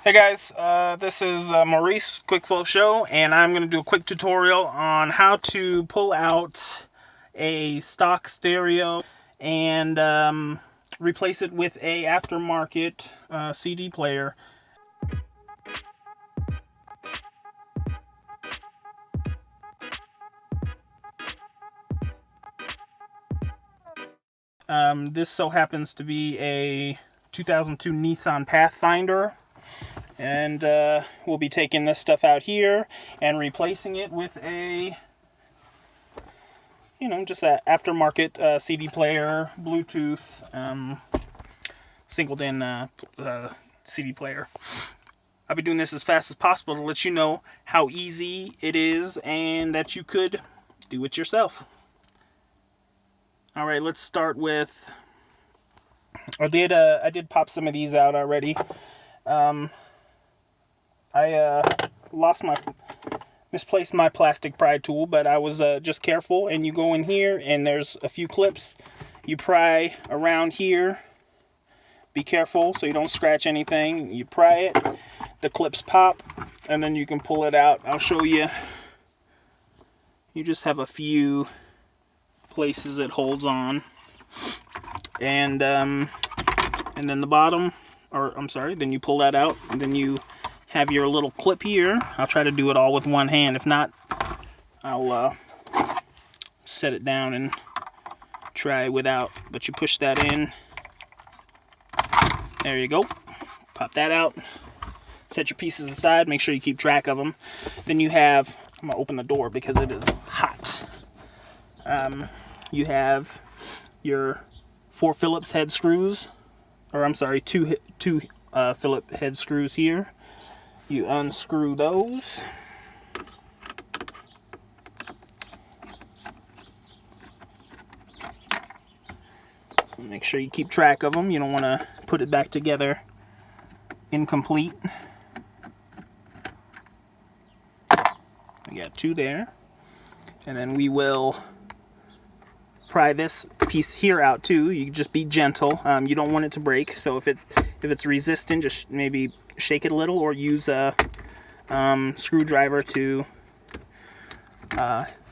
Hey guys, this is Maurice, Quick Flow Show, and I'm going to do a quick tutorial on how to pull out a stock stereo and replace it with a aftermarket CD player. This so happens to be a 2002 Nissan Pathfinder, and we'll be taking this stuff out here and replacing it with a just an aftermarket CD player, Bluetooth, singled-in CD player. I'll be doing this as fast as possible to let you know how easy it is and that you could do it yourself. All right, let's start with. I did pop some of these out already. I misplaced my plastic pry tool, but I was just careful, and you go in here and there's a few clips. You pry around here. Be careful so you don't scratch anything. You pry it, the clips pop, and then you can pull it out. I'll show you. You just have a few places it holds on, and then the bottom, or I'm sorry, then you pull that out, and then you have your little clip here. I'll try to do it all with one hand. If not, I'll set it down and try without. But you push that in. There you go. Pop that out. Set your pieces aside. Make sure you keep track of them. Then you have, I'm going to open the door because it is hot. You have your 4 Phillips head screws, or I'm sorry, two Phillips head screws here. You unscrew those. Make sure you keep track of them. You don't want to put it back together incomplete. We got 2 there. And then we will pry this piece here out too. You just be gentle. You don't want it to break. So if it's resistant, just maybe shake it a little, or use a screwdriver to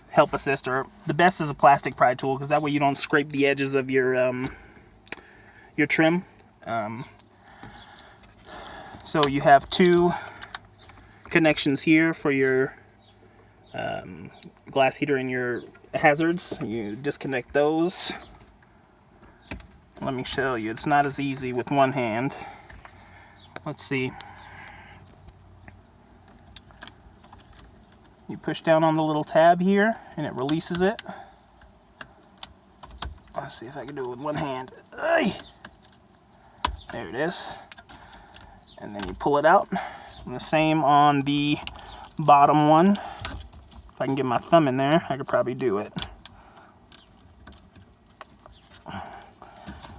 help assist. Or the best is a plastic pry tool, because that way you don't scrape the edges of your trim. So you have 2 connections here for your glass heater and your hazards. You disconnect those. Let me show you. It's not as easy with one hand. Let's see. You push down on the little tab here and it releases it. Let's see if I can do it with one hand. There it is. And then you pull it out. And the same on the bottom one. If I can get my thumb in there, I could probably do it.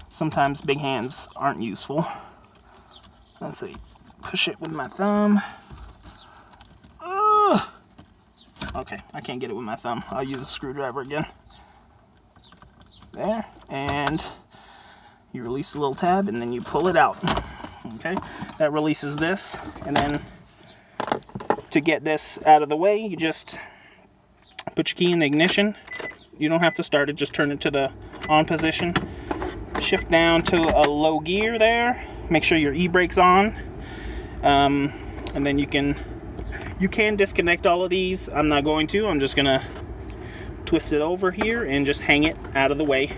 Sometimes big hands aren't useful. Let's see. Push it with my thumb. Okay, I can't get it with my thumb. I'll use a screwdriver again. There. And you release the little tab and then you pull it out. Okay, that releases this. And then to get this out of the way, you just put your key in the ignition. You don't have to start it, just turn it to the on position. Shift down to a low gear there. Make sure your e-brake's on. And then you can disconnect all of these. I'm not going to. I'm just going to twist it over here and just hang it out of the way.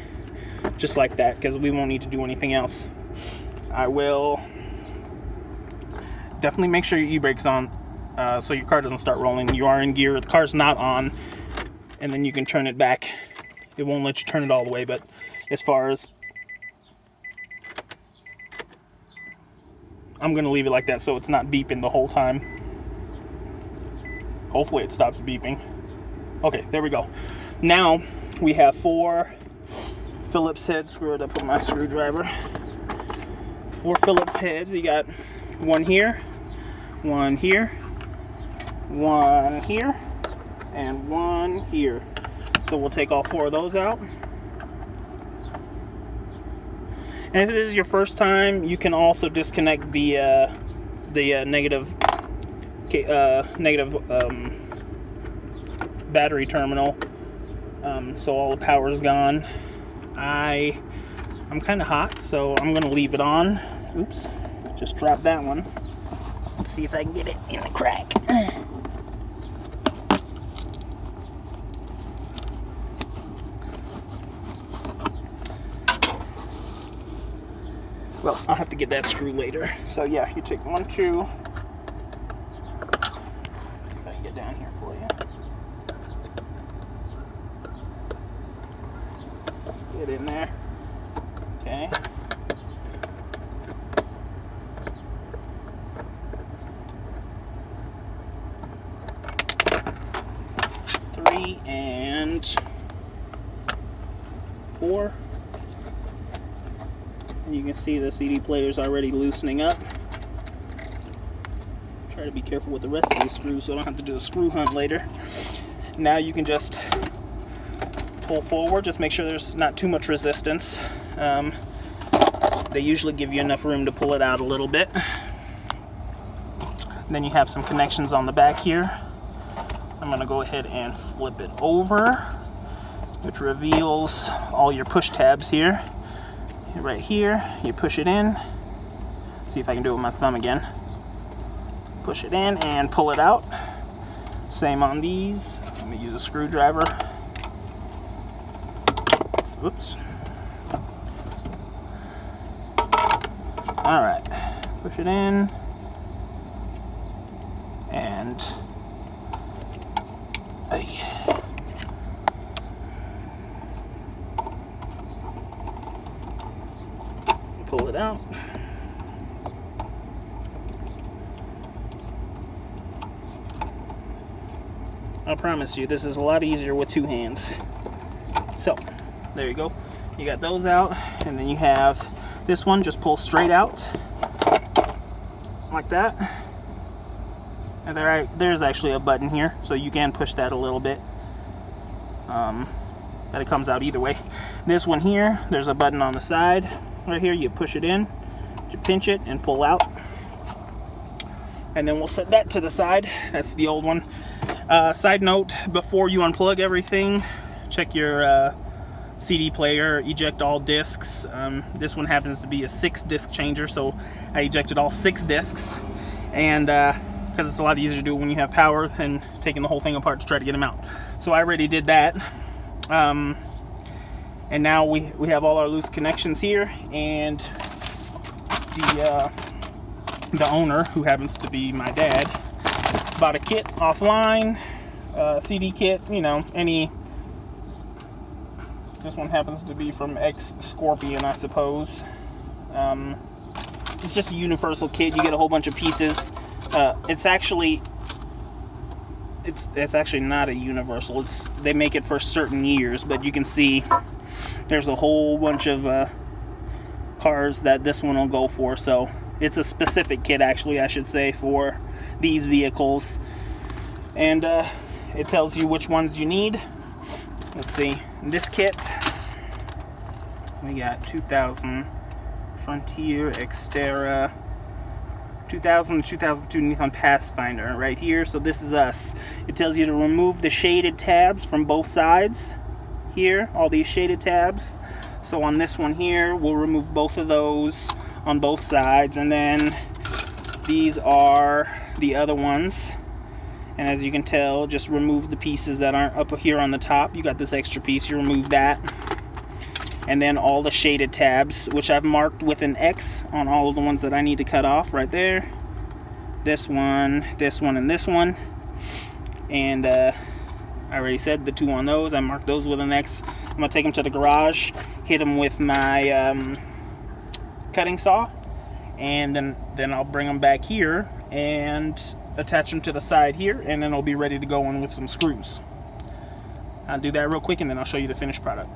Just like that, because we won't need to do anything else. I will definitely make sure your e-brake's on, so your car doesn't start rolling. You are in gear, the car's not on, and then you can turn it back. It won't let you turn it all the way, but as far as, I'm going to leave it like that so it's not beeping the whole time. Hopefully it stops beeping. Okay, there we go. Now we have 4 Phillips heads screwed up with my screwdriver. 4 Phillips heads. You got 1 here, 1 here, 1 here, and 1 here. So we'll take all 4 of those out. And if this is your first time, you can also disconnect the the negative battery terminal, so all the power's gone. I'm kind of hot, so I'm gonna leave it on. Oops, just dropped that one. Let's see if I can get it in the crack. Well, I'll have to get that screw later. So yeah, you take 1, 2. I'll get down here for you. Get in there. Okay. Three and 4. And you can see the CD player's already loosening up. Try to be careful with the rest of these screws so I don't have to do a screw hunt later. Now you can just pull forward, just make sure there's not too much resistance. They usually give you enough room to pull it out a little bit. And then you have some connections on the back here. I'm going to go ahead and flip it over, which reveals all your push tabs here. Right here, you push it in. See if I can do it with my thumb again. Push it in and pull it out. Same on these. Let me use a screwdriver. Oops. Alright, push it in. And pull it out. I promise you, this is a lot easier with 2 hands. So, there you go. You got those out, and then you have this one just pulls straight out like that. And there's actually a button here, so you can push that a little bit. But it comes out either way. This one here, there's a button on the side. Right here, you push it in, you pinch it, and pull out. And then we'll set that to the side. That's the old one. Side note, before you unplug everything, check your CD player, eject all discs. This one happens to be a 6-disc changer, so I ejected all 6 discs. And because it's a lot easier to do when you have power than taking the whole thing apart to try to get them out. So I already did that. And now we have all our loose connections here, and the owner, who happens to be my dad, bought a kit offline, CD kit, you know, any. This one happens to be from Scorpion, I suppose. It's just a universal kit. You get a whole bunch of pieces. It's actually not a universal. They make it for certain years, but you can see there's a whole bunch of cars that this one will go for. So it's a specific kit, actually, I should say, for these vehicles, and it tells you which ones you need. Let's see. In this kit, we got 2000 Frontier, Xterra, 2000 to 2002 Nissan Pathfinder right here. So this is us. It tells you to remove the shaded tabs from both sides here, all these shaded tabs. So on this one here, we'll remove both of those on both sides, and then these are the other ones. And as you can tell, just remove the pieces that aren't up here on the top. You got this extra piece, you remove that. And then all the shaded tabs, which I've marked with an X on all of the ones that I need to cut off right there. This one, and this one. And I already said the 2 on those. I marked those with an X. I'm going to take them to the garage, hit them with my cutting saw, and then I'll bring them back here and attach them to the side here, and then I'll be ready to go in with some screws. I'll do that real quick, and then I'll show you the finished product.